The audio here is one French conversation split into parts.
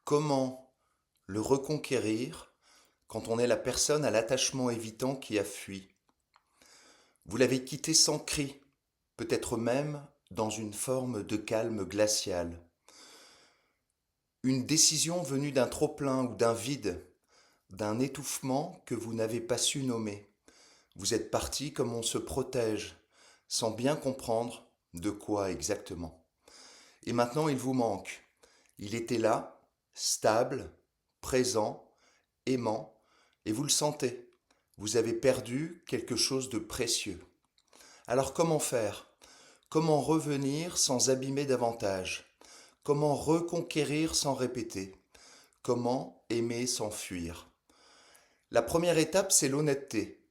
Comment le reconquérir quand on est la personne à l'attachement évitant qui a fui? Vous l'avez quitté sans cri, peut-être même dans une forme de calme glacial. Une décision venue d'un trop-plein ou d'un vide, d'un étouffement que vous n'avez pas su nommer. Vous êtes parti comme on se protège, sans bien comprendre de quoi exactement. Et maintenant il vous manque. Il était là, stable, présent, aimant, et vous le sentez. Vous avez perdu quelque chose de précieux. Alors comment faire? Comment revenir sans abîmer davantage? Comment reconquérir sans répéter? Comment aimer sans fuir? La première étape, c'est l'honnêteté.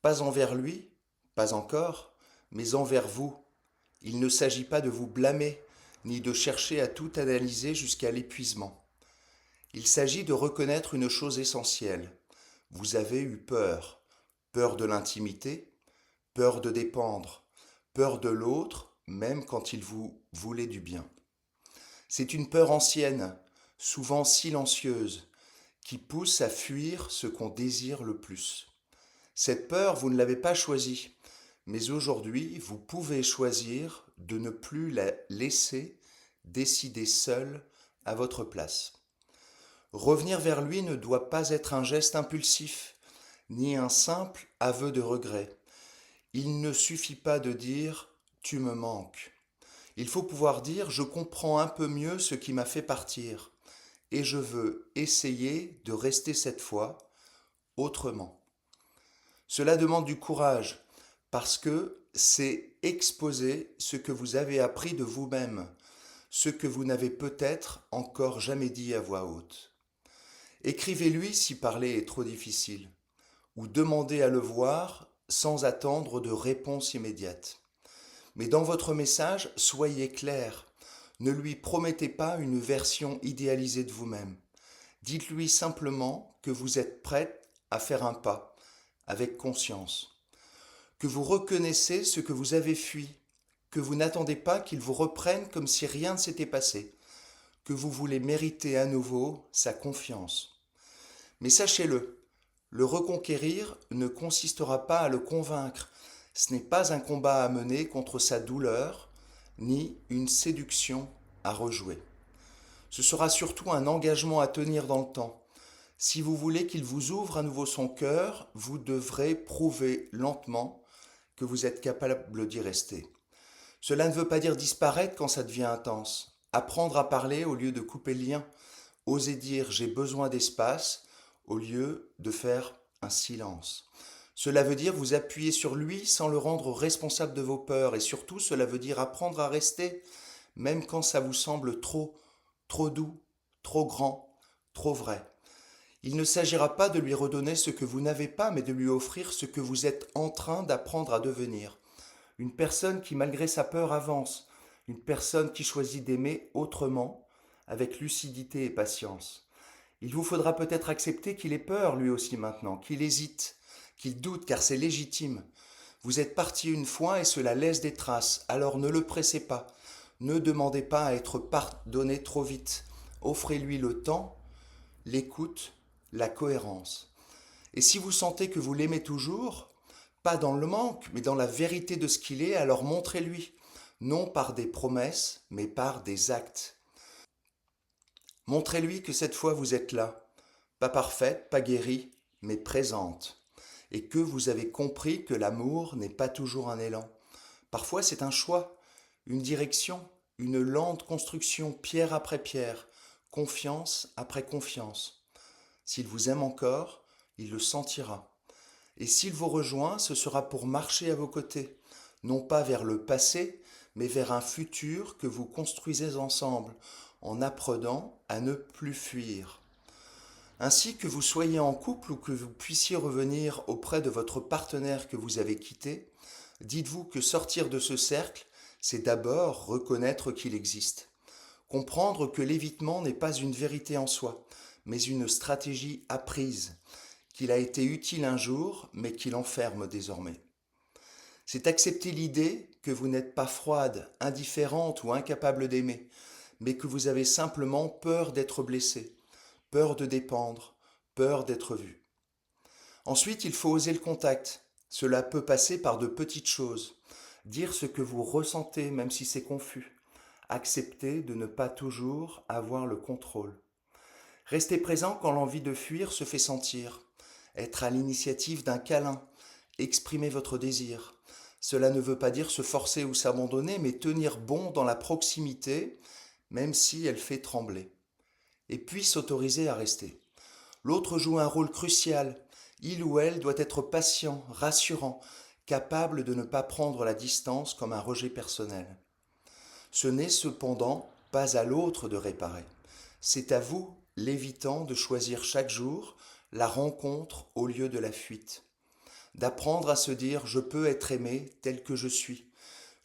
Pas envers lui, pas encore, mais envers vous. Il ne s'agit pas de vous blâmer, ni de chercher à tout analyser jusqu'à l'épuisement. Il s'agit de reconnaître une chose essentielle. Vous avez eu peur. Peur de l'intimité, peur de dépendre, peur de l'autre, même quand il vous voulait du bien. C'est une peur ancienne, souvent silencieuse, qui pousse à fuir ce qu'on désire le plus. Cette peur, vous ne l'avez pas choisie, mais aujourd'hui, vous pouvez choisir de ne plus la laisser décider seule à votre place. Revenir vers lui ne doit pas être un geste impulsif, ni un simple aveu de regret. Il ne suffit pas de dire ⁇ tu me manques ⁇ Il faut pouvoir dire ⁇ je comprends un peu mieux ce qui m'a fait partir, et je veux essayer de rester cette fois autrement. Cela demande du courage, parce que c'est exposer ce que vous avez appris de vous-même, ce que vous n'avez peut-être encore jamais dit à voix haute. Écrivez-lui si parler est trop difficile, ou demandez à le voir sans attendre de réponse immédiate. Mais dans votre message, soyez clair. Ne lui promettez pas une version idéalisée de vous-même. Dites-lui simplement que vous êtes prête à faire un pas, avec conscience, que vous reconnaissez ce que vous avez fui, que vous n'attendez pas qu'il vous reprenne comme si rien ne s'était passé, que vous voulez mériter à nouveau sa confiance. Mais sachez-le, le reconquérir ne consistera pas à le convaincre. Ce n'est pas un combat à mener contre sa douleur, ni une séduction à rejouer. Ce sera surtout un engagement à tenir dans le temps. Si vous voulez qu'il vous ouvre à nouveau son cœur, vous devrez prouver lentement que vous êtes capable d'y rester. Cela ne veut pas dire disparaître quand ça devient intense. Apprendre à parler au lieu de couper le lien. Oser dire j'ai besoin d'espace au lieu de faire un silence. Cela veut dire vous appuyer sur lui sans le rendre responsable de vos peurs et surtout cela veut dire apprendre à rester même quand ça vous semble trop doux, trop grand, trop vrai. Il ne s'agira pas de lui redonner ce que vous n'avez pas mais de lui offrir ce que vous êtes en train d'apprendre à devenir. Une personne qui malgré sa peur avance, une personne qui choisit d'aimer autrement, avec lucidité et patience. Il vous faudra peut-être accepter qu'il ait peur lui aussi maintenant, qu'il hésite, qu'il doute car c'est légitime. Vous êtes parti une fois et cela laisse des traces, alors ne le pressez pas. Ne demandez pas à être pardonné trop vite. Offrez-lui le temps, l'écoute, la cohérence. Et si vous sentez que vous l'aimez toujours, pas dans le manque, mais dans la vérité de ce qu'il est, alors montrez-lui, non par des promesses, mais par des actes. Montrez-lui que cette fois vous êtes là, pas parfaite, pas guérie, mais présente, et que vous avez compris que l'amour n'est pas toujours un élan. Parfois c'est un choix, une direction, une lente construction pierre après pierre, confiance après confiance. S'il vous aime encore, il le sentira. Et s'il vous rejoint, ce sera pour marcher à vos côtés, non pas vers le passé, mais vers un futur que vous construisez ensemble, en apprenant à ne plus fuir. Ainsi que vous soyez en couple ou que vous puissiez revenir auprès de votre partenaire que vous avez quitté, dites-vous que sortir de ce cercle, c'est d'abord reconnaître qu'il existe. Comprendre que l'évitement n'est pas une vérité en soi, mais une stratégie apprise, qu'il a été utile un jour, mais qu'il enferme désormais. C'est accepter l'idée que vous n'êtes pas froide, indifférente ou incapable d'aimer, mais que vous avez simplement peur d'être blessé, peur de dépendre, peur d'être vu. Ensuite, il faut oser le contact. Cela peut passer par de petites choses. Dire ce que vous ressentez, même si c'est confus. Accepter de ne pas toujours avoir le contrôle. Restez présent quand l'envie de fuir se fait sentir. Être à l'initiative d'un câlin. Exprimer votre désir. Cela ne veut pas dire se forcer ou s'abandonner, mais tenir bon dans la proximité, même si elle fait trembler. Et puis s'autoriser à rester. L'autre joue un rôle crucial. Il ou elle doit être patient, rassurant, capable de ne pas prendre la distance comme un rejet personnel. Ce n'est cependant pas à l'autre de réparer. C'est à vous, l'évitant, de choisir chaque jour la rencontre au lieu de la fuite. D'apprendre à se dire je peux être aimé tel que je suis.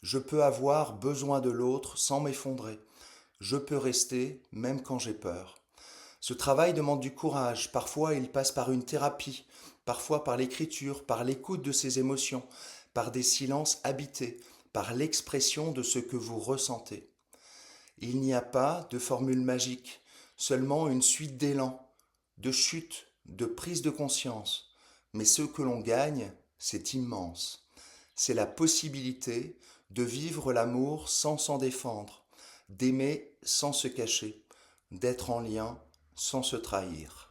Je peux avoir besoin de l'autre sans m'effondrer. Je peux rester même quand j'ai peur. Ce travail demande du courage. Parfois, il passe par une thérapie, parfois par l'écriture, par l'écoute de ses émotions, par des silences habités, par l'expression de ce que vous ressentez. Il n'y a pas de formule magique, seulement une suite d'élan, de chutes, de prises de conscience. Mais ce que l'on gagne, c'est immense. C'est la possibilité de vivre l'amour sans s'en défendre, d'aimer sans se cacher, d'être en lien sans se trahir.